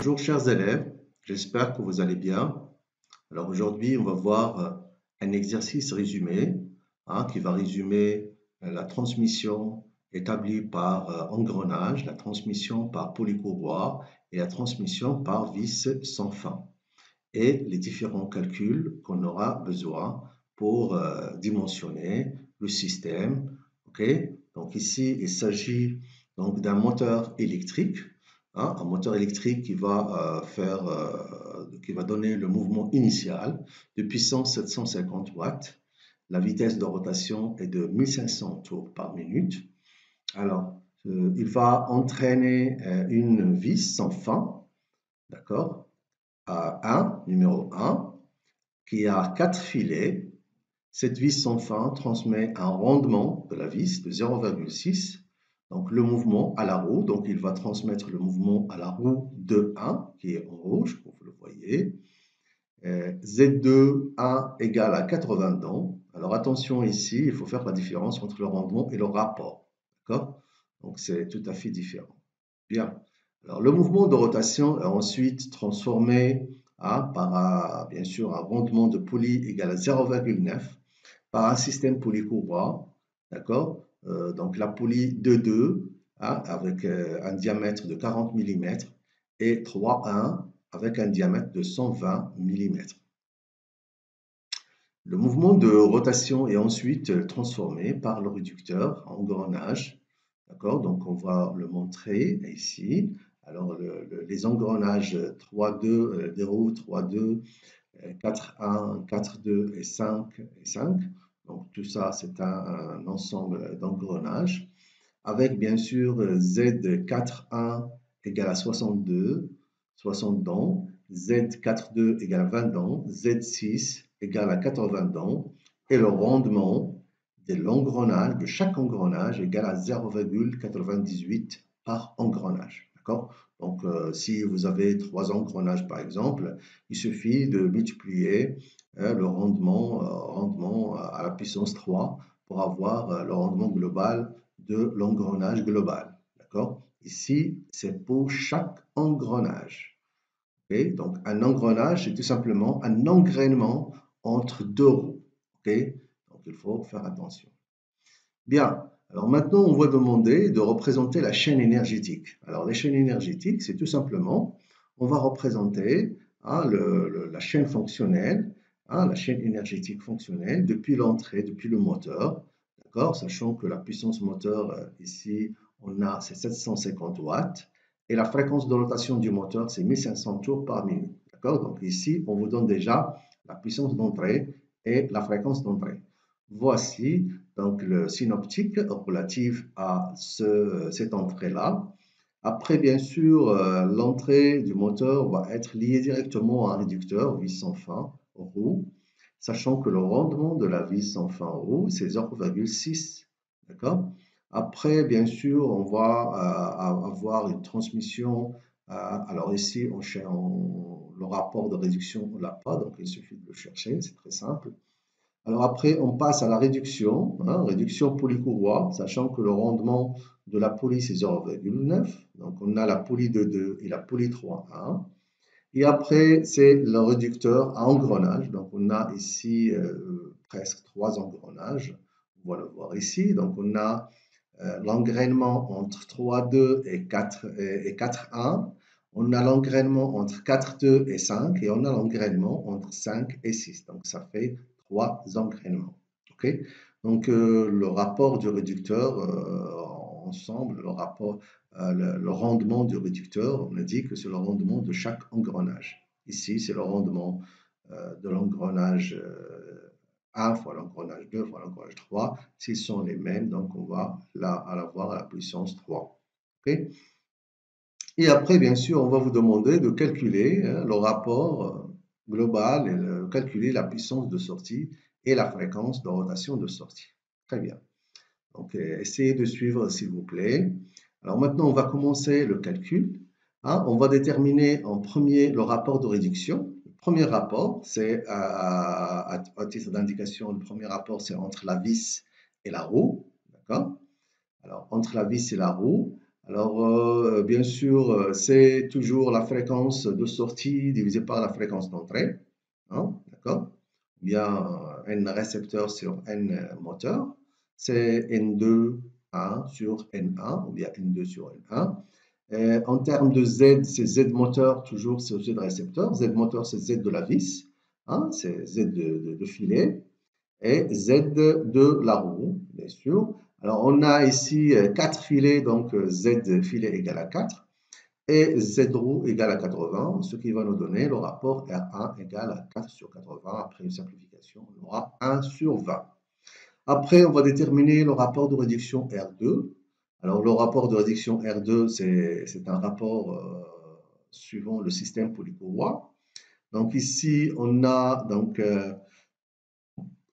Bonjour chers élèves, j'espère que vous allez bien. Alors aujourd'hui, on va voir un exercice résumé qui va résumer la transmission établie par engrenage, la transmission par polycourroie et la transmission par vis sans fin et les différents calculs qu'on aura besoin pour dimensionner le système. Ok. Donc ici, il s'agit donc d'un moteur électrique, un moteur électrique qui va donner le mouvement initial de puissance 750 watts. La vitesse de rotation est de 1500 tours par minute. Alors, il va entraîner une vis sans fin, d'accord, numéro 1, qui a 4 filets. Cette vis sans fin transmet un rendement de la vis de 0,6. Donc le mouvement à la roue, donc il va transmettre le mouvement à la roue de 1, qui est en rouge, comme vous le voyez. Z2, 1 égale à 80 dents. Alors attention ici, il faut faire la différence entre le rendement et le rapport. D'accord? Donc c'est tout à fait différent. Bien. Alors le mouvement de rotation est ensuite transformé par bien sûr un rendement de poulie égal à 0,9 par un système poulie-courroie. D'accord? Donc la poulie 2,2 avec un diamètre de 40 mm et 3,1 avec un diamètre de 120 mm. Le mouvement de rotation est ensuite transformé par le réducteur en engrenage. D'accord? Donc on va le montrer ici. Alors les engrenages 3,2, des roues 3,2, 4,1, 4,2 et 5 et 5. Donc tout ça c'est un ensemble d'engrenages avec bien sûr Z4,1 égale à 62, 60 dents, Z4,2 égale à 20 dents, Z6 égale à 80 dents, et le rendement de l'engrenage, de chaque engrenage, égale à 0,98 par engrenage. D'accord? Donc, si vous avez 3 engrenages par exemple, il suffit de multiplier le rendement à la puissance 3 pour avoir le rendement global de l'engrenage global. D'accord? Ici, c'est pour chaque engrenage. Okay? Donc, un engrenage, c'est tout simplement un engrainement entre deux roues. Okay? Donc, il faut faire attention. Bien. Alors maintenant, on va demander de représenter la chaîne énergétique. Alors, la chaîne énergétique, c'est tout simplement, on va représenter la chaîne fonctionnelle, la chaîne énergétique fonctionnelle depuis l'entrée, depuis le moteur, d'accord, sachant que la puissance moteur, ici, on a, c'est 750 watts, et la fréquence de rotation du moteur, c'est 1500 tours par minute, d'accord. Donc ici, on vous donne déjà la puissance d'entrée et la fréquence d'entrée. Voici donc le synoptique relatif à cette entrée-là. Après, bien sûr, l'entrée du moteur va être liée directement à un réducteur vis sans fin roue, sachant que le rendement de la vis sans fin roue, c'est 0,6. D'accord? Après, bien sûr, on va avoir une transmission. Alors ici, le rapport de réduction, on ne l'a pas, donc il suffit de le chercher, c'est très simple. Alors après, on passe à la réduction, réduction polycourroie, sachant que le rendement de la poulie, c'est 0,9. Donc, on a la poulie 2,2 et la poulie 3,1. Et après, c'est le réducteur à engrenage. Donc, on a ici presque 3 engrenages. On va le voir ici. Donc, on a l'engrainement entre 3,2 et 4,1. On a l'engrainement entre 4,2 et 5. Et on a l'engrainement entre 5 et 6. Donc, ça fait 3 engrainements. Okay? Donc, le rapport du réducteur, ensemble, le rendement du réducteur, on a dit que c'est le rendement de chaque engrenage. Ici, c'est le rendement de l'engrenage 1 fois l'engrenage 2 fois l'engrenage 3. S'ils sont les mêmes, donc on va avoir à la puissance 3. Okay? Et après, bien sûr, on va vous demander de calculer le rapport global et calculer la puissance de sortie et la fréquence de rotation de sortie. Très bien. Donc, essayez de suivre, s'il vous plaît. Alors maintenant, on va commencer le calcul. On va déterminer en premier le rapport de réduction. Le premier rapport, c'est à titre d'indication, le premier rapport, c'est entre la vis et la roue. D'accord? Alors, entre la vis et la roue, Alors, bien sûr, c'est toujours la fréquence de sortie divisée par la fréquence d'entrée, hein, d'accord? Bien, n récepteurs sur n moteurs, c'est N2A sur N1, ou bien N2 sur N1. En termes de Z, c'est Z moteur, toujours c'est Z récepteur. Z moteur, c'est Z de la vis, hein, c'est Z de filet et Z de la roue, bien sûr. Alors, on a ici 4 filets, donc Z filet égale à 4 et Z roue égale à 80, ce qui va nous donner le rapport R1 égale à 4 sur 80. Après une simplification, on aura 1 sur 20. Après, on va déterminer le rapport de réduction R2. Alors, le rapport de réduction R2, c'est un rapport suivant le système polycourroie. Donc, ici, on a donc,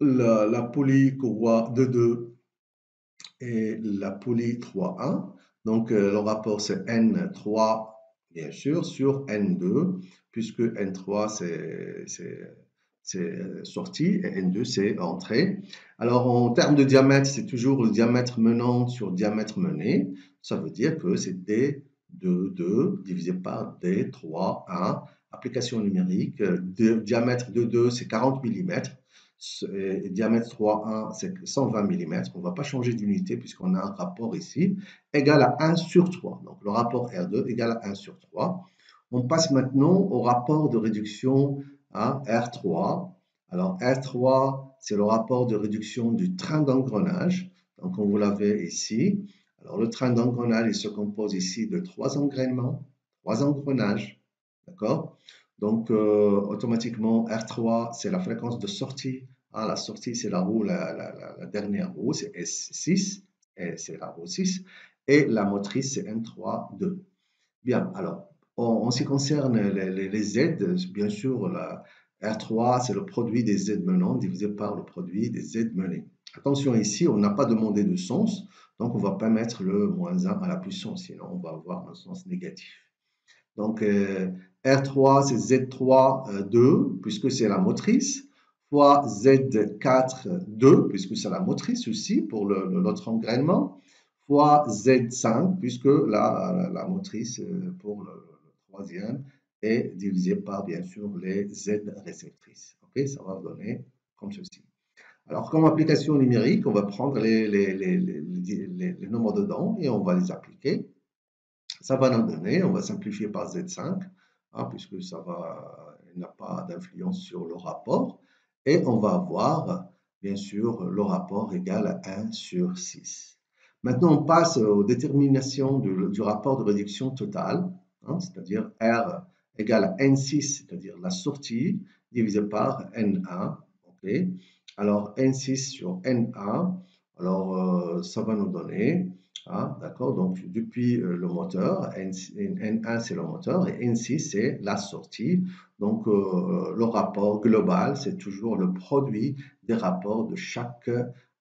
la polycourroie de 2 et la poly 3,1. Donc, le rapport, c'est N3, bien sûr, sur N2, puisque N3, c'est sortie et N2, c'est entrée. Alors, en termes de diamètre, c'est toujours le diamètre menant sur diamètre mené. Ça veut dire que c'est D2 divisé par D3,1. Application numérique, diamètre de 2, c'est 40 mm. Diamètre 3,1, c'est 120 mm. On ne va pas changer d'unité puisqu'on a un rapport ici, égal à 1 sur 3. Donc, le rapport R2 égale à 1 sur 3. On passe maintenant au rapport de réduction à R3. Alors, R3, c'est le rapport de réduction du train d'engrenage. Donc, on vous l'avait ici. Alors, le train d'engrenage, il se compose ici de 3 engrainements, 3 engrenages. D'accord? Donc, automatiquement, R3, c'est la fréquence de sortie. Ah, la sortie, c'est la roue, la dernière roue, c'est S6, et c'est la roue 6. Et la motrice, c'est N3, 2. Bien, alors, en ce qui concerne les Z, bien sûr, la R3, c'est le produit des Z menants divisé par le produit des Z menés. Attention ici, on n'a pas demandé de sens, donc on ne va pas mettre le moins 1 à la puissance, sinon on va avoir un sens négatif. Donc, R3, c'est Z3, 2, puisque c'est la motrice, fois Z4, 2, puisque c'est la motrice aussi pour l'autre engrainement, fois Z5, puisque la motrice pour le troisième est divisée par, bien sûr, les Z réceptrices. Ok, ça va donner comme ceci. Alors, comme application numérique, on va prendre les nombres dedans et on va les appliquer. Ça va nous donner, on va simplifier par Z5, hein, puisque ça n'a pas d'influence sur le rapport. Et on va avoir, bien sûr, le rapport égal à 1 sur 6. Maintenant, on passe aux déterminations du rapport de réduction totale, hein, c'est-à-dire R égale à N6, c'est-à-dire la sortie, divisé par N1. Okay. Alors, N6 sur N1, alors ça va nous donner, ah, d'accord, donc depuis le moteur, N1 c'est le moteur et N6 c'est la sortie. Donc le rapport global, c'est toujours le produit des rapports de chaque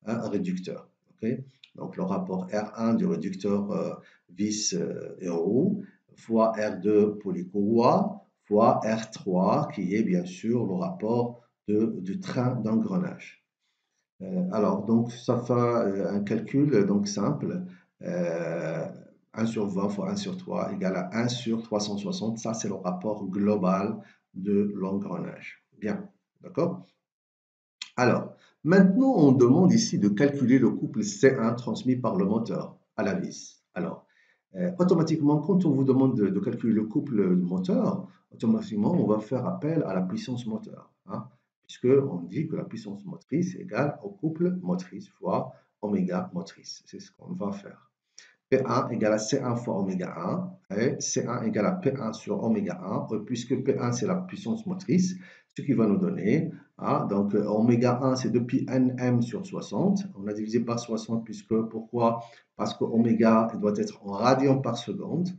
réducteur. Okay. Donc le rapport R1 du réducteur vis et roue fois R2 polycourroie fois R3 qui est bien sûr le rapport du train d'engrenage. Alors, donc, ça fait un calcul donc simple. 1 sur 20 fois 1 sur 3 égale à 1 sur 360. Ça, c'est le rapport global de l'engrenage. Bien, d'accord? Alors, maintenant, on demande ici de calculer le couple C1 transmis par le moteur à la vis. Alors, automatiquement, quand on vous demande de calculer le couple moteur, automatiquement, on va faire appel à la puissance moteur, hein, puisqu'on dit que la puissance motrice est égale au couple motrice fois oméga motrice. C'est ce qu'on va faire. P1 égale à C1 fois oméga 1 et C1 égale à P1 sur oméga 1, puisque P1 c'est la puissance motrice, ce qui va nous donner, hein, donc oméga 1 c'est depuis Nm sur 60, on a divisé par 60 puisque, pourquoi? Parce que oméga doit être en radians par seconde,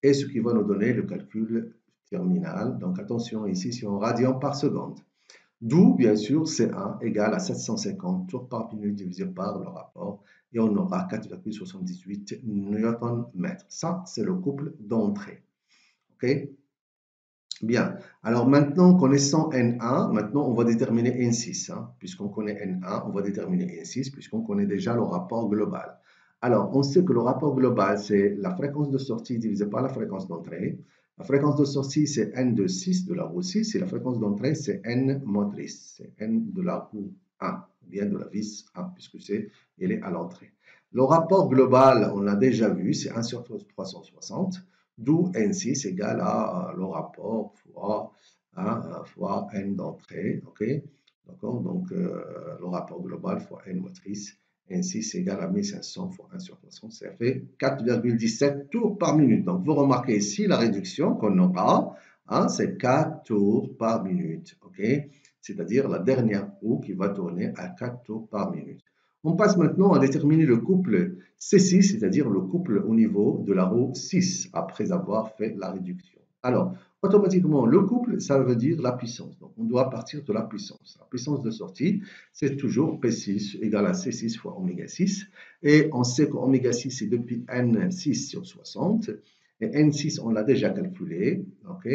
et ce qui va nous donner le calcul terminal, donc attention ici c'est en radians par seconde. D'où, bien sûr, C1 égale à 750 tours par minute divisé par le rapport et on aura 4,78 Nm. Ça, c'est le couple d'entrée. OK? Bien. Alors maintenant, connaissant N1, maintenant on va déterminer N6. Hein. Puisqu'on connaît N1, on va déterminer N6 puisqu'on connaît déjà le rapport global. Alors, on sait que le rapport global, c'est la fréquence de sortie divisée par la fréquence d'entrée. La fréquence de sortie, c'est n de 6 de la roue 6 et la fréquence d'entrée, c'est n motrice. C'est n de la roue 1, ou bien de la vis 1, puisque elle est à l'entrée. Le rapport global, on l'a déjà vu, c'est 1 sur 360, d'où N6 égale à le rapport fois, fois N d'entrée. Ok, d'accord, donc le rapport global fois N motrice. N6 égale à 1500 fois 1 sur 300, ça fait 4,17 tours par minute. Donc, vous remarquez ici la réduction qu'on aura, c'est 4 tours par minute. Ok, c'est-à-dire la dernière roue qui va tourner à 4 tours par minute. On passe maintenant à déterminer le couple C6, c'est-à-dire le couple au niveau de la roue 6, après avoir fait la réduction. Alors, automatiquement, le couple, ça veut dire la puissance. Donc, on doit partir de la puissance. La puissance de sortie, c'est toujours P6 égale à C6 fois oméga 6. Et on sait qu'oméga 6, c'est depuis N6 sur 60. Et N6, on l'a déjà calculé. Ok,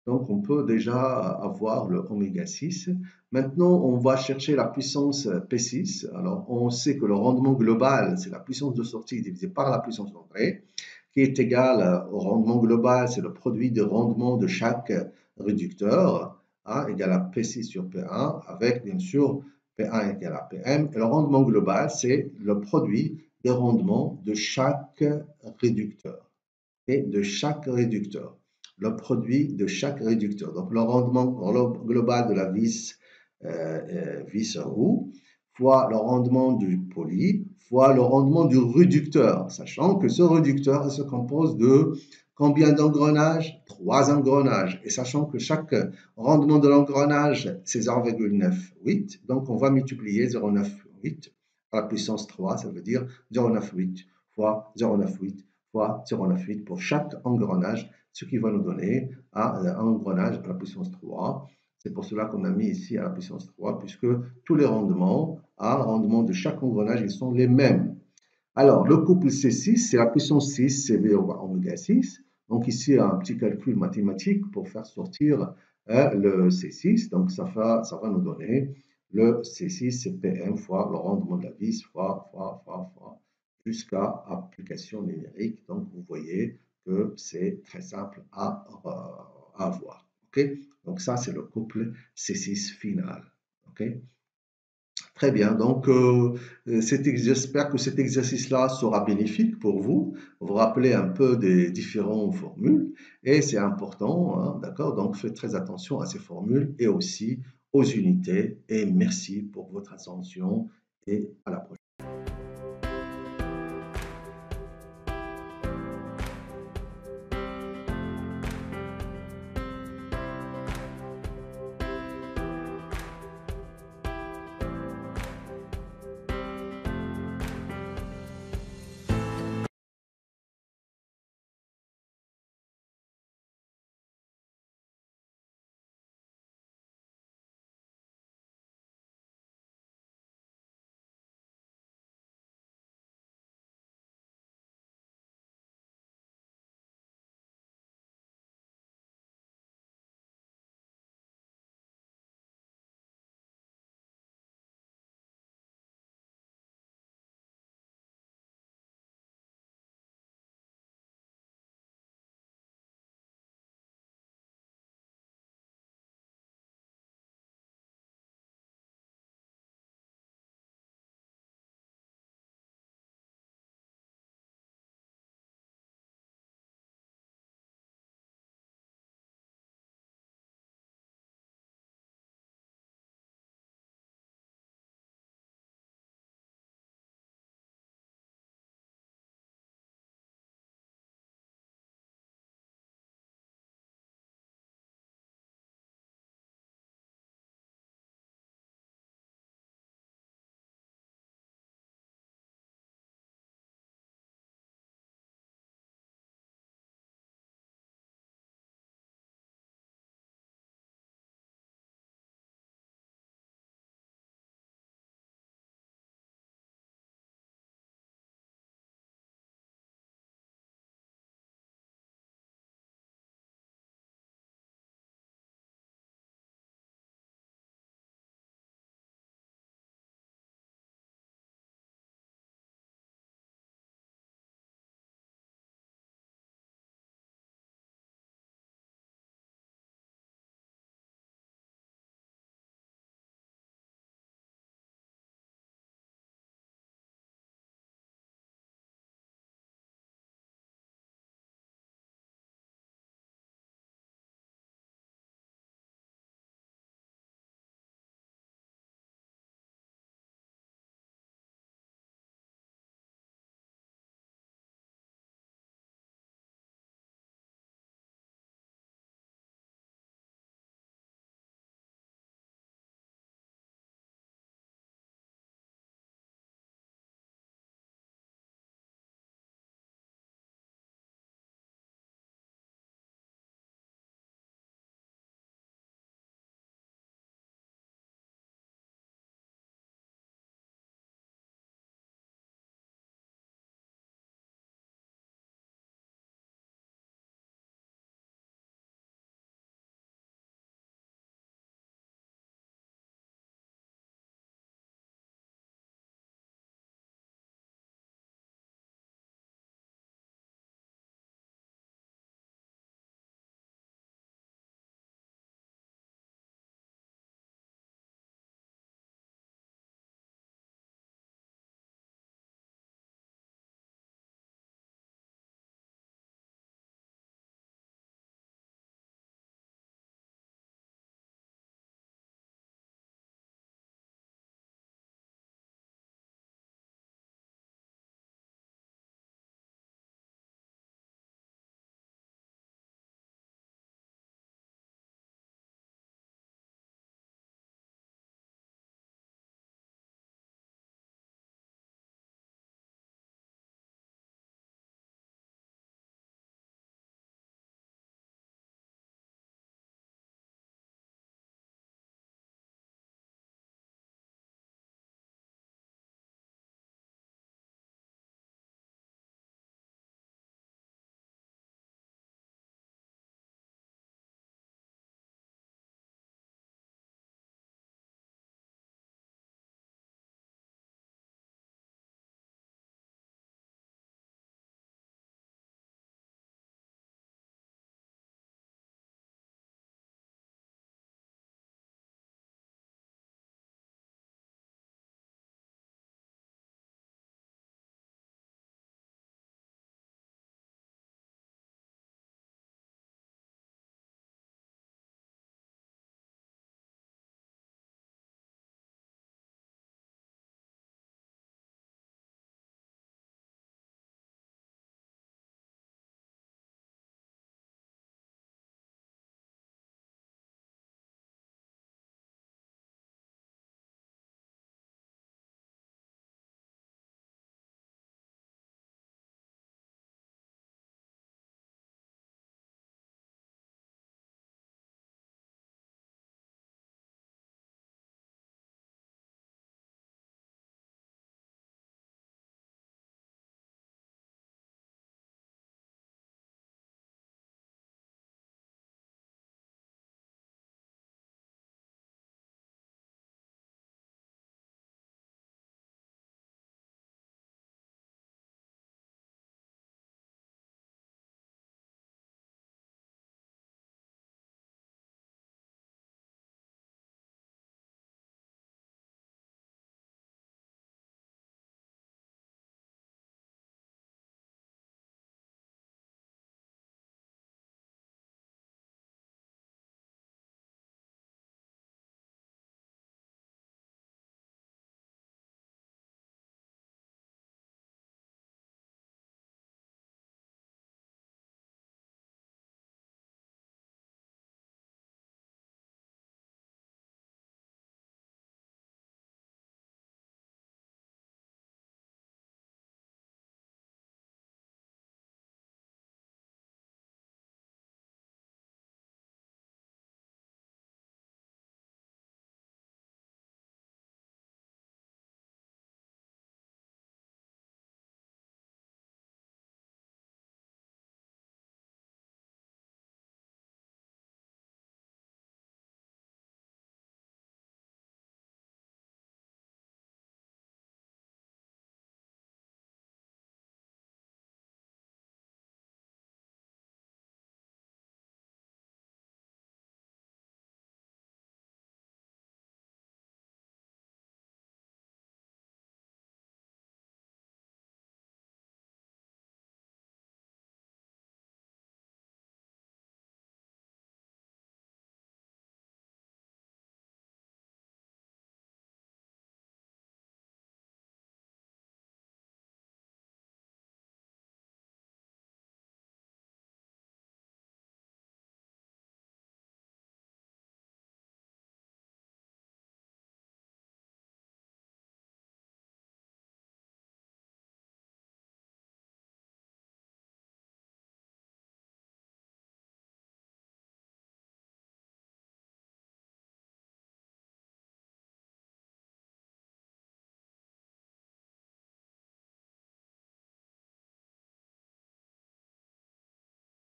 donc, on peut déjà avoir le oméga 6. Maintenant, on va chercher la puissance P6. Alors, on sait que le rendement global, c'est la puissance de sortie divisée par la puissance d'entrée, qui est égale au rendement global, c'est le produit de rendement de chaque réducteur, égal à P6 sur P1, avec bien sûr P1 égale à Pm. Et le rendement global, c'est le produit des rendements de chaque réducteur. Et de chaque réducteur. Le produit de chaque réducteur. Donc, le rendement global de la vis roue fois le rendement du poli fois le rendement du réducteur, sachant que ce réducteur se compose de combien d'engrenages? 3 engrenages. Et sachant que chaque rendement de l'engrenage, c'est 0,98, donc on va multiplier 0,98 par la puissance 3, ça veut dire 0,98 fois 0,98 fois 0,98 pour chaque engrenage, ce qui va nous donner un engrenage à la puissance 3. C'est pour cela qu'on a mis ici à la puissance 3, puisque tous les rendements, rendement de chaque engrenage, ils sont les mêmes. Alors, le couple C6, c'est la puissance 6, CV over oméga 6. Donc ici, un petit calcul mathématique pour faire sortir le C6. Donc ça va nous donner le C6, c'est PM fois le rendement de la vis, fois, jusqu'à application numérique. Donc vous voyez que c'est très simple à avoir. Okay, donc ça, c'est le couple C6 final. Okay. Très bien, donc j'espère que cet exercice-là sera bénéfique pour vous. Vous rappelez un peu des différentes formules et c'est important, d'accord? Donc faites très attention à ces formules et aussi aux unités et merci pour votre attention et à la prochaine.